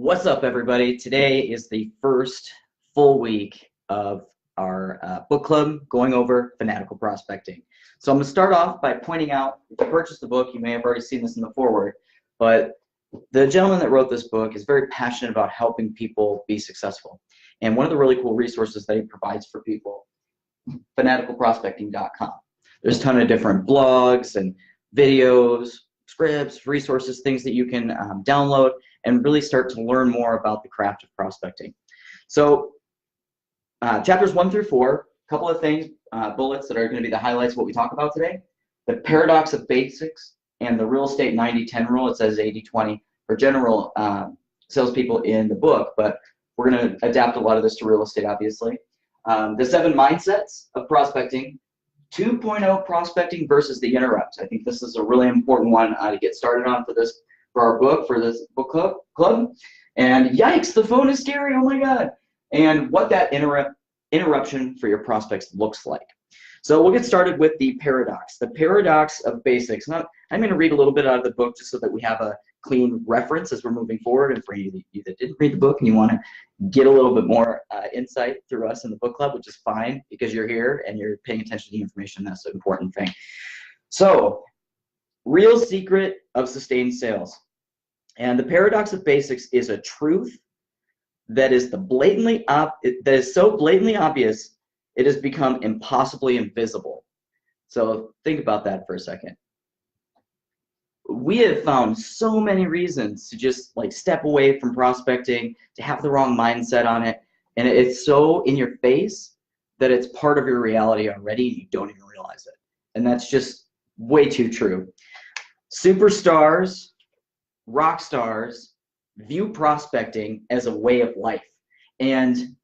What's up, everybody? Today is the first full week of our book club going over fanatical prospecting. So I'm going to start off by pointing out, if you purchased the book, you may have already seen this in the foreword, but the gentleman that wrote this book is very passionate about helping people be successful. And one of the really cool resources that he provides for people, fanaticalprospecting.com. There's a ton of different blogs and videos, scripts, resources, things that you can download and really start to learn more about the craft of prospecting. So chapters 1 through 4, a couple of things, bullets that are going to be the highlights of what we talk about today. The paradox of basics and the real estate 90-10 rule. It says 80-20 for general salespeople in the book, but we're going to adapt a lot of this to real estate, obviously. The 7 mindsets of prospecting, 2.0 prospecting versus the interrupt. I think this is a really important one to get started on for our book, for this book club. And yikes, the phone is scary, oh my God. And what that interruption for your prospects looks like. So we'll get started with the paradox of basics. Now, I'm going to read a little bit out of the book just so that we have a clean reference as we're moving forward. And for you that didn't read the book and you want to get a little bit more insight through us in the book club, which is fine because you're here and you're paying attention to the information. That's an important thing. So, real secret of sustained sales. And the paradox of basics is a truth that is so blatantly obvious it has become impossibly invisible. So think about that for a second. We have found so many reasons to just like step away from prospecting, to have the wrong mindset on it, and it's so in your face that it's part of your reality already and you don't even realize it. And that's just way too true. Superstars, rock stars view prospecting as a way of life. And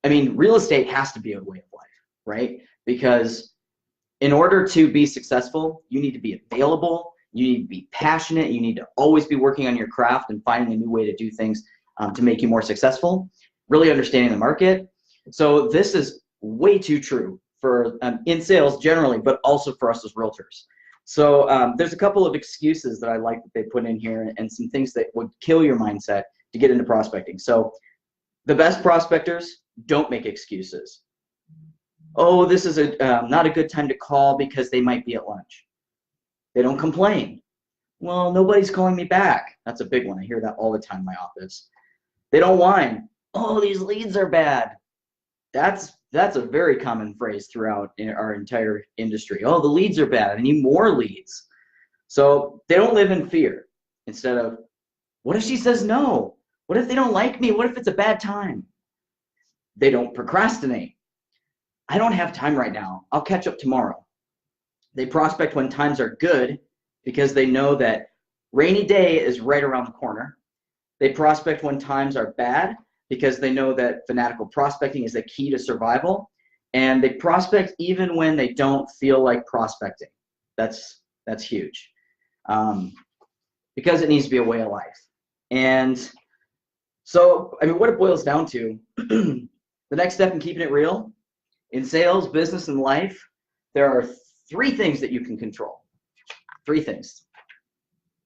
I mean, real estate has to be a way of life, right? Because in order to be successful, you need to be available, you need to be passionate, you need to always be working on your craft and finding a new way to do things to make you more successful, really understanding the market. So this is way too true for in sales generally, but also for us as realtors. So there's a couple of excuses that I like that they put in here and some things that would kill your mindset to get into prospecting. So the best prospectors don't make excuses. Oh, this is not a good time to call because they might be at lunch. They don't complain. Well, nobody's calling me back. That's a big one. I hear that all the time in my office. They don't whine. Oh, these leads are bad. That's a very common phrase throughout our entire industry. Oh, the leads are bad. I need more leads. So they don't live in fear. Instead of, what if she says no? What if they don't like me? What if it's a bad time? They don't procrastinate. I don't have time right now. I'll catch up tomorrow. They prospect when times are good because they know that rainy day is right around the corner. They prospect when times are bad because they know that fanatical prospecting is the key to survival. And they prospect even when they don't feel like prospecting. That's huge. Because it needs to be a way of life. And so, I mean, what it boils down to, the next step in keeping it real, in sales, business, and life, there are 3 things that you can control. 3 things.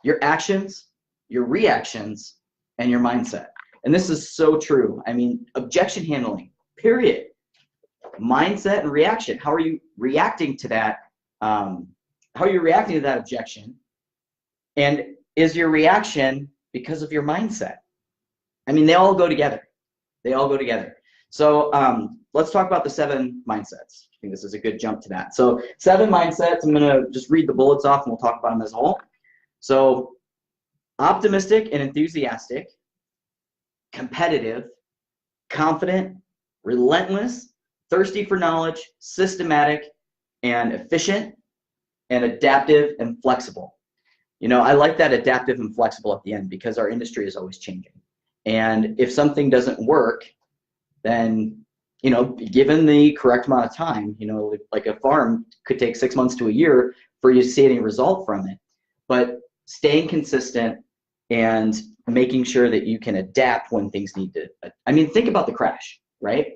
Your actions, your reactions, and your mindset. And this is so true. I mean, objection handling, period. Mindset and reaction. How are you reacting to that? How are you reacting to that objection? And is your reaction because of your mindset? I mean, they all go together. They all go together. So let's talk about the 7 mindsets. I think this is a good jump to that. So 7 mindsets. I'm going to just read the bullets off and we'll talk about them as a whole. So optimistic and enthusiastic, competitive, confident, relentless, thirsty for knowledge, systematic and efficient, and adaptive and flexible. You know, I like that adaptive and flexible at the end because our industry is always changing. And if something doesn't work, then, you know, given the correct amount of time, you know, like a farm could take 6 months to a year for you to see any result from it. But staying consistent and making sure that you can adapt when things need to. I mean, think about the crash, right?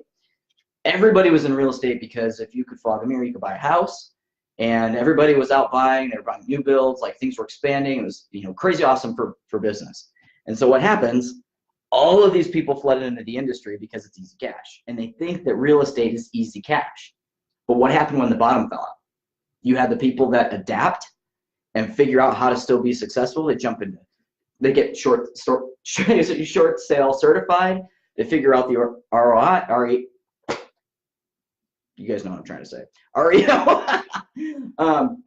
Everybody was in real estate because if you could fog a mirror, you could buy a house. And everybody was out buying, they were buying new builds, like things were expanding. It was, you know, crazy awesome for business. And so what happens, All of these people flooded into the industry because it's easy cash, and they think that real estate is easy cash. But what happened when the bottom fell out? You had the people that adapt and figure out how to still be successful. They jump into, they get short sale certified. They figure out the ROI. You guys know what I'm trying to say. REO.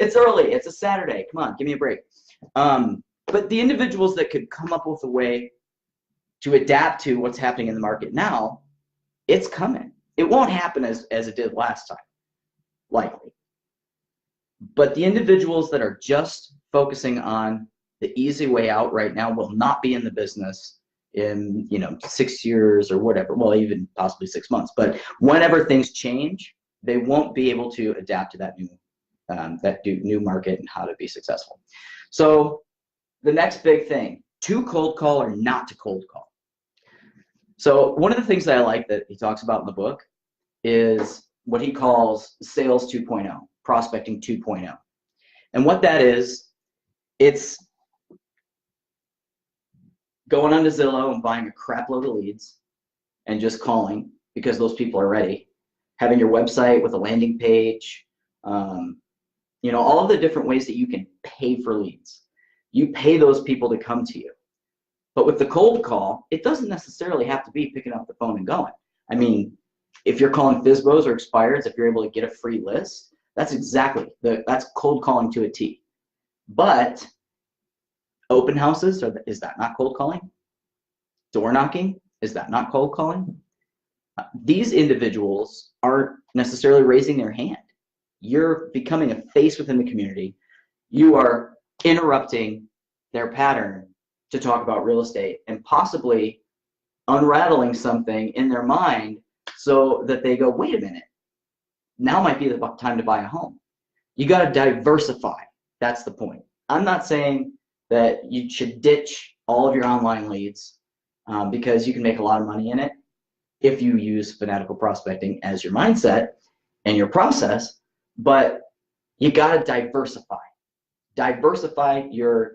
It's early. It's a Saturday. Come on, give me a break. But the individuals that could come up with a way to adapt to what's happening in the market now, it's coming. It won't happen as it did last time, likely. But the individuals that are just focusing on the easy way out right now will not be in the business in 6 years or whatever, well, even possibly 6 months. But whenever things change, they won't be able to adapt to that new market and how to be successful. So the next big thing, to cold call or not to cold call. So one of the things that I like that he talks about in the book is what he calls sales 2.0, prospecting 2.0. And what that is, it's going onto Zillow and buying a crap load of leads and just calling because those people are ready. Having your website with a landing page, all of the different ways that you can pay for leads. You pay those people to come to you. But with the cold call, it doesn't necessarily have to be picking up the phone and going. I mean, if you're calling FSBOs or expireds, if you're able to get a free list, that's that's cold calling to a T. But open houses, is that not cold calling? Door knocking, is that not cold calling? These individuals aren't necessarily raising their hand. You're becoming a face within the community. You are interrupting their pattern to talk about real estate and possibly unraveling something in their mind so that they go, wait a minute, now might be the time to buy a home. You got to diversify. That's the point. I'm not saying that you should ditch all of your online leads because you can make a lot of money in it if you use fanatical prospecting as your mindset and your process, but you got to diversify. Diversify your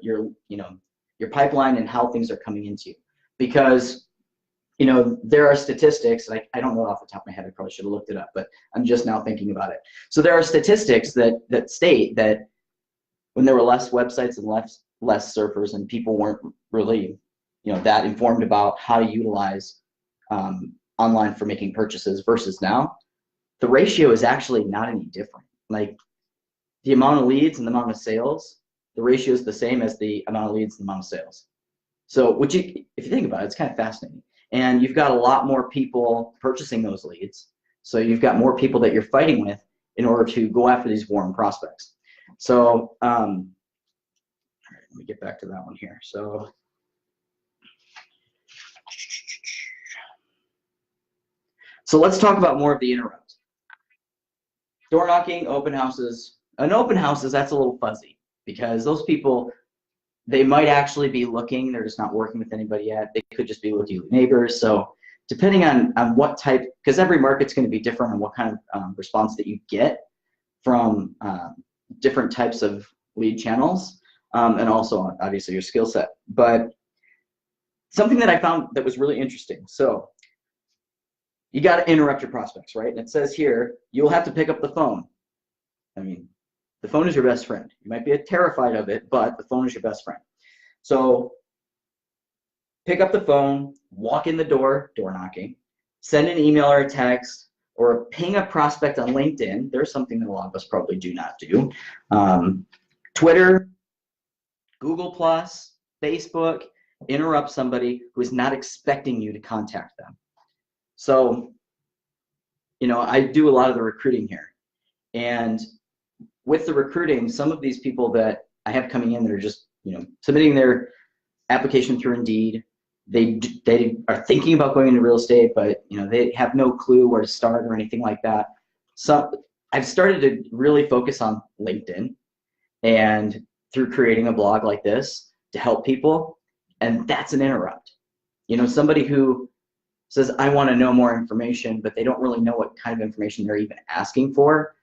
pipeline and how things are coming into you, because there are statistics, I don't know off the top of my head, I probably should have looked it up, but I'm just now thinking about it. So there are statistics that state that when there were less websites and less surfers and people weren't really that informed about how to utilize online for making purchases versus now, the ratio is actually not any different. Like the amount of leads and the amount of sales, the ratio is the same as the amount of leads and the amount of sales. So if you think about it, it's kind of fascinating. And you've got a lot more people purchasing those leads. So you've got more people that you're fighting with in order to go after these warm prospects. So all right, let me get back to that one here. So let's talk about more of the interrupts. Door knocking, open houses. An open houses, that's a little fuzzy because those people, they might actually be looking, they're just not working with anybody yet. They could just be looking at neighbors. So depending on what type, because every market's going to be different on what kind of response that you get from different types of lead channels, and also obviously your skill set. But something that I found that was really interesting. So you got to interrupt your prospects, right? And it says here, you'll have to pick up the phone. I mean, the phone is your best friend. You might be terrified of it, but the phone is your best friend. So pick up the phone, walk in the door, door knocking, send an email or a text, or ping a prospect on LinkedIn. There's something that a lot of us probably do not do. Twitter, Google+, Facebook, interrupt somebody who is not expecting you to contact them. So, I do a lot of the recruiting here. And with the recruiting, some of these people that I have coming in that are just, submitting their application through Indeed, they are thinking about going into real estate, but, they have no clue where to start or anything like that. So I've started to really focus on LinkedIn and through creating a blog like this to help people. And that's an interrupt. Somebody who says, I want to know more information, but they don't really know what kind of information they're even asking for.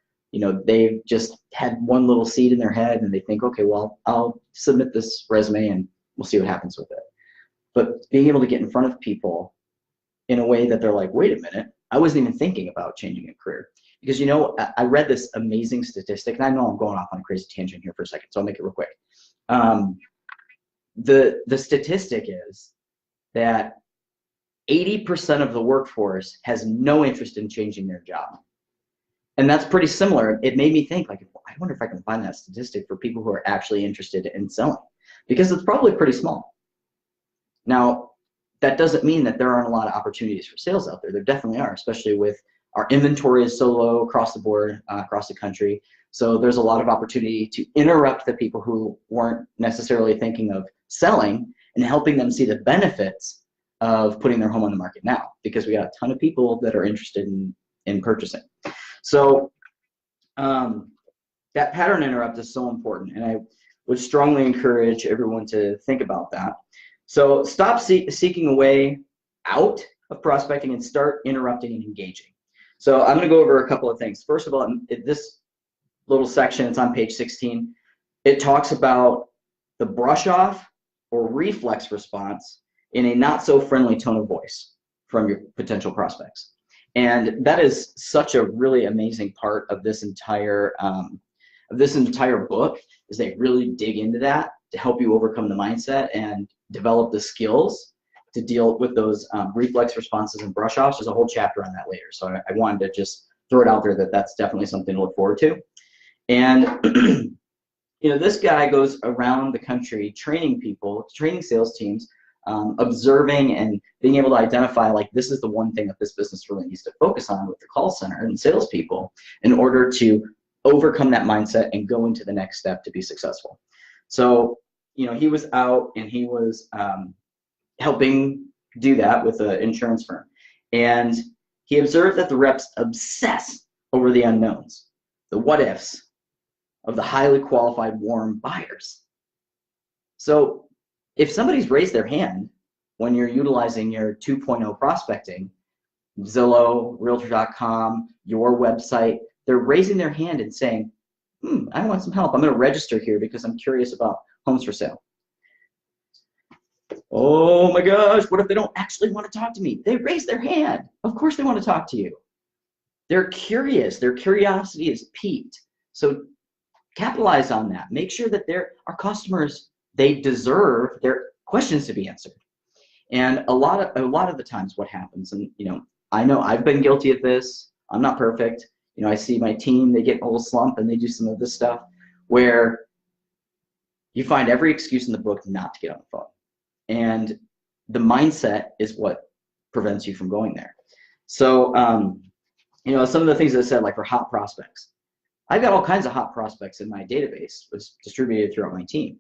They've just had one little seed in their head and they think, okay, well, I'll submit this resume and we'll see what happens with it. but being able to get in front of people in a way that they're like, wait a minute, I wasn't even thinking about changing a career. Because, you know, I read this amazing statistic, and I know I'm going off on a crazy tangent here for a second, so I'll make it real quick. The statistic is that 80% of the workforce has no interest in changing their job. And that's pretty similar. It made me think, like, I wonder if I can find that statistic for people who are actually interested in selling, because it's probably pretty small. Now, that doesn't mean that there aren't a lot of opportunities for sales out there. There definitely are, especially with our inventory is so low across the board, across the country. So there's a lot of opportunity to interrupt the people who weren't necessarily thinking of selling and helping them see the benefits of putting their home on the market now, because we got a ton of people that are interested in purchasing. So that pattern interrupt is so important, and I would strongly encourage everyone to think about that. So stop seeking a way out of prospecting and start interrupting and engaging. So I'm going to go over a couple of things. First of all, this little section, it's on page 16, it talks about the brush off or reflex response in a not so friendly tone of voice from your potential prospects. And that is such a really amazing part of this entire book, is they really dig into that to help you overcome the mindset and develop the skills to deal with those reflex responses and brush offs. There's a whole chapter on that later. So I wanted to just throw it out there that that's definitely something to look forward to. And you know, this guy goes around the country training people, training sales teams, observing and being able to identify, like, this is the one thing that this business really needs to focus on with the call center and salespeople in order to overcome that mindset and go into the next step to be successful. So, you know, he was out and he was helping do that with an insurance firm. And he observed that the reps obsess over the unknowns, the what ifs of the highly qualified warm buyers. So if somebody's raised their hand when you're utilizing your 2.0 prospecting, Zillow, Realtor.com, your website, they're raising their hand and saying, I want some help. I'm going to register here because I'm curious about homes for sale. Oh my gosh, what if they don't actually want to talk to me? They raise their hand. Of course they want to talk to you. They're curious. Their curiosity is piqued. So capitalize on that. Make sure that our customers, they deserve their questions to be answered. And a lot of the times what happens, and you know I've been guilty of this. I'm not perfect. You know, I see my team, they get a little slump and they do some of this stuff where you find every excuse in the book not to get on the phone. And the mindset is what prevents you from going there. So, you know, some of the things I said, like for hot prospects, I've got all kinds of hot prospects in my database, was distributed throughout my team.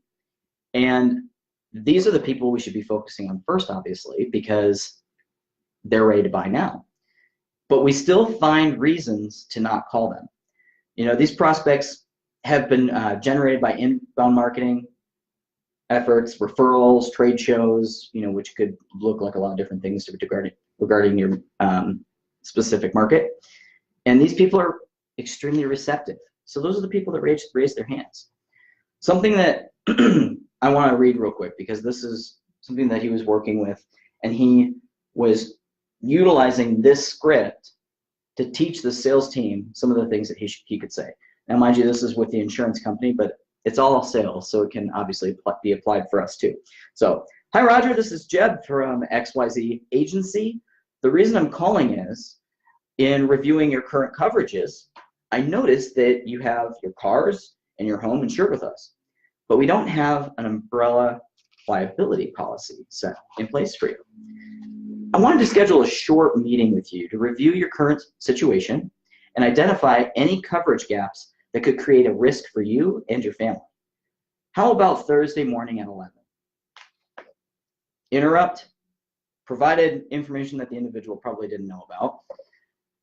And these are the people we should be focusing on first, obviously, because they're ready to buy now. But we still find reasons to not call them. You know, these prospects have been generated by inbound marketing efforts, referrals, trade shows, you know, which could look like a lot of different things regarding your specific market. And these people are extremely receptive. So those are the people that raise their hands. Something that I want to read real quick, because this is something that he was working with, and he was utilizing this script to teach the sales team some of the things that he could say. Now, mind you, this is with the insurance company, but it's all sales, so it can obviously be applied for us too. So, hi Roger, this is Jeb from XYZ Agency. The reason I'm calling is, in reviewing your current coverages, I noticed that you have your cars and your home insured with us, but we don't have an umbrella liability policy set in place for you. I wanted to schedule a short meeting with you to review your current situation and identify any coverage gaps that could create a risk for you and your family. How about Thursday morning at 11? Interrupt, provided information that the individual probably didn't know about.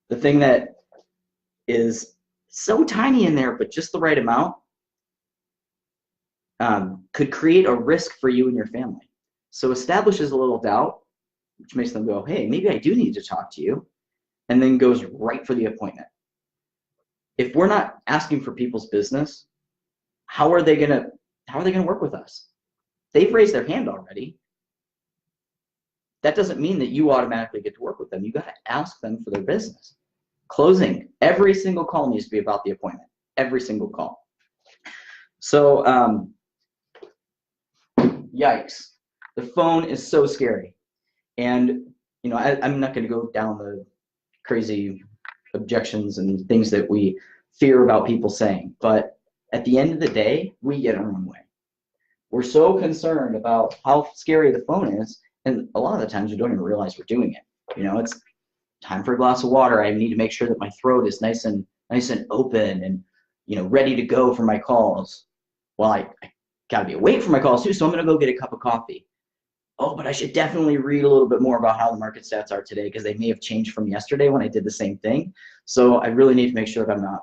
The thing that is so tiny in there, but just the right amount, could create a risk for you and your family. So establishes a little doubt, which makes them go, hey, maybe I do need to talk to you, and then goes right for the appointment. If we're not asking for people's business, how are they gonna work with us? They've raised their hand already. that doesn't mean that you automatically get to work with them. You got to ask them for their business. Closing, every single call needs to be about the appointment. Every single call. So, yikes. The phone is so scary. And, you know, I'm not going to go down the crazy objections and things that we fear about people saying. But at the end of the day, we get our own way. We're so concerned about how scary the phone is, and a lot of the times we don't even realize we're doing it. You know, it's time for a glass of water. I need to make sure that my throat is nice and open and, you know, ready to go for my calls. Well, I got to be awake for my calls too, so I'm going to go get a cup of coffee. Oh, but I should definitely read a little bit more about how the market stats are today, because they may have changed from yesterday when I did the same thing. So I really need to make sure that I'm not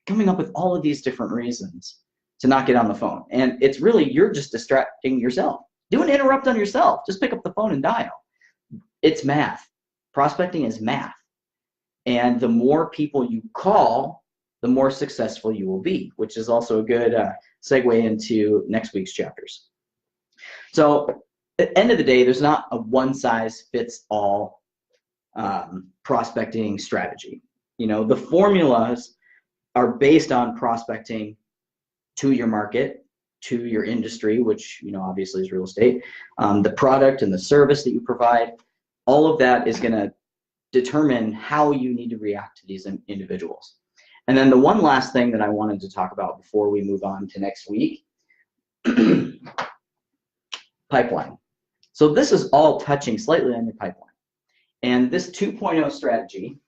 coming up with all of these different reasons to not get on the phone. And it's really, you're just distracting yourself. Do an interrupt on yourself. Just pick up the phone and dial. It's math. Prospecting is math. And the more people you call, the more successful you will be, which is also a good segue into next week's chapters. So at the end of the day, there's not a one-size-fits-all prospecting strategy. You know, the formulas are based on prospecting to your market, to your industry, which, you know, obviously is real estate, the product and the service that you provide. All of that is going to determine how you need to react to these individuals. And then the one last thing that I wanted to talk about before we move on to next week, pipeline. So this is all touching slightly on your pipeline. And this 2.0 strategy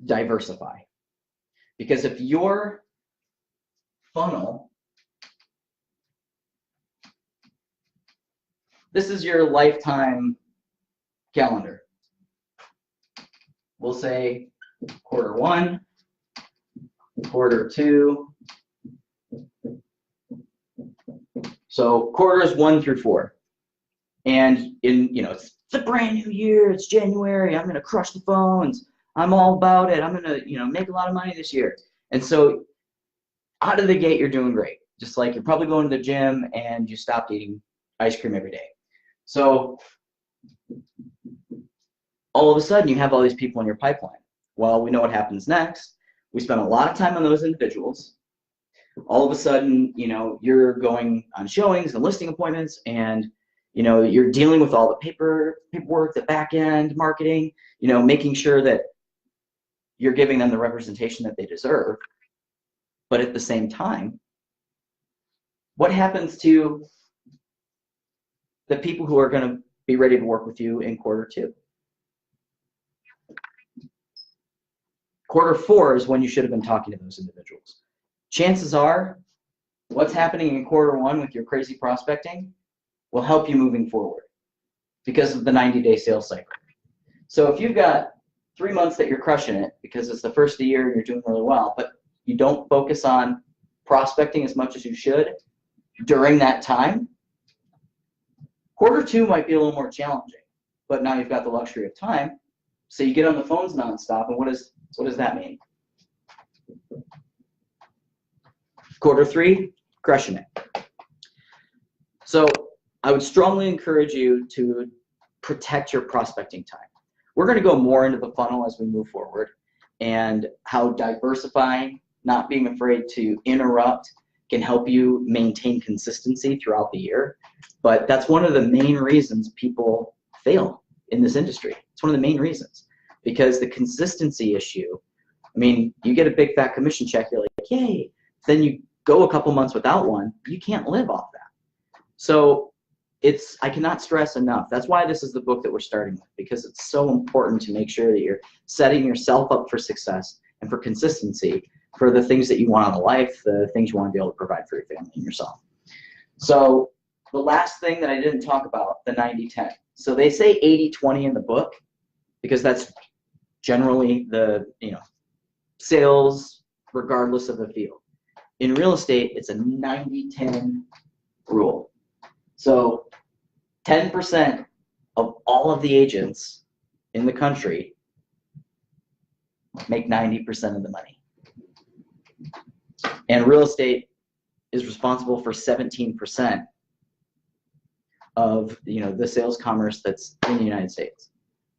diversify. Because if your funnel, this is your lifetime calendar. We'll say quarter 1, quarter 2. So quarters 1 through 4. And you know, it's a brand new year, it's January, I'm gonna crush the phones, I'm all about it, I'm gonna, you know, make a lot of money this year. And so out of the gate, you're doing great. Just like you're probably going to the gym and you stopped eating ice cream every day. So all of a sudden you have all these people in your pipeline. Well, we know what happens next. We spend a lot of time on those individuals. All of a sudden, you know, you're going on showings and listing appointments, and, you know, you're dealing with all the paperwork, the back end marketing, you know, making sure that you're giving them the representation that they deserve. But at the same time, what happens to the people who are going to be ready to work with you in quarter 2? Quarter 4 is when you should have been talking to those individuals. Chances are, what's happening in quarter 1 with your crazy prospecting will help you moving forward because of the 90-day sales cycle. So if you've got 3 months that you're crushing it because it's the first of the year and you're doing really well, but you don't focus on prospecting as much as you should during that time, quarter 2 might be a little more challenging, but now you've got the luxury of time. So you get on the phones nonstop, and what does that mean? Quarter 3, crushing it. So I would strongly encourage you to protect your prospecting time. We're going to go more into the funnel as we move forward, and how diversifying, not being afraid to interrupt, can help you maintain consistency throughout the year. But that's one of the main reasons people fail in this industry. It's one of the main reasons, because the consistency issue, I mean, you get a big fat commission check, you're like, yay. Then you go a couple months without one, you can't live off that. So I cannot stress enough. That's why this is the book that we're starting with, because it's so important to make sure that you're setting yourself up for success and for consistency for the things that you want out of life, the things you want to be able to provide for your family and yourself. So the last thing that I didn't talk about, the 90-10. So they say 80-20 in the book, because that's generally the, you know, sales regardless of the field. In real estate, it's a 90-10 rule. So 10% of all of the agents in the country make 90% of the money. And real estate is responsible for 17% of the sales commerce that's in the United States.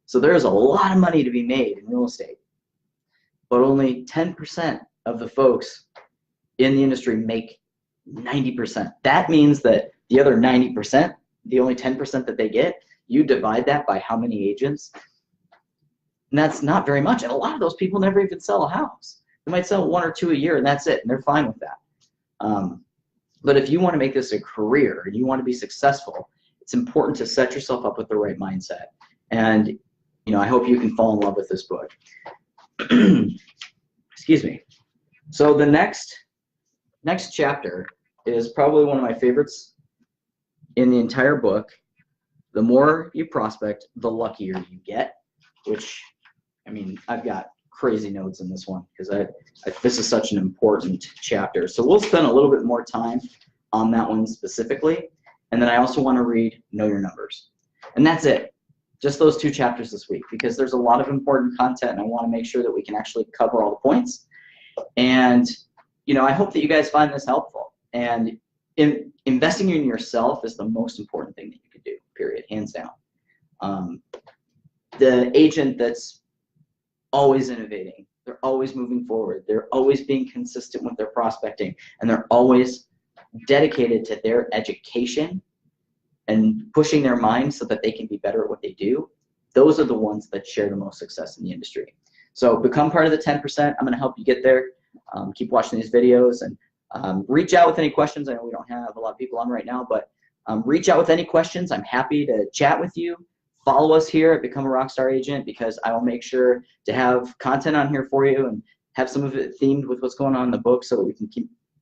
So there's a lot of money to be made in real estate, but only 10% of the folks in the industry make 90%. That means that the other 90%, the only 10% that they get, you divide that by how many agents, and that's not very much. And a lot of those people never even sell a house. They might sell 1 or 2 a year, and that's it, and they're fine with that. But if you want to make this a career and you want to be successful, it's important to set yourself up with the right mindset. And I hope you can fall in love with this book. Excuse me. So the next chapter is probably one of my favorites in the entire book. The more you prospect, the luckier you get, which, I mean, I've got crazy notes in this one because this is such an important chapter. So we'll spend a little bit more time on that one specifically. And then I also want to read Know Your Numbers. And that's it. Just those 2 chapters this week, because there's a lot of important content and I want to make sure that we can actually cover all the points. And I hope that you guys find this helpful. And investing in yourself is the most important thing that you can do, period, hands down. The agent that's always innovating, they're always moving forward, they're always being consistent with their prospecting, and they're always dedicated to their education and pushing their mind so that they can be better at what they do, those are the ones that share the most success in the industry. So become part of the 10%. I'm going to help you get there. Keep watching these videos and reach out with any questions. I know we don't have a lot of people on right now, but reach out with any questions. I'm happy to chat with you. Follow us here at Become a Rockstar Agent, because I will make sure to have content on here for you and have some of it themed with what's going on in the book so that we can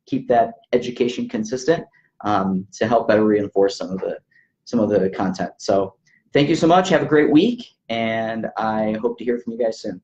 keep that education consistent to help better reinforce some of the content. So thank you so much. Have a great week, and I hope to hear from you guys soon.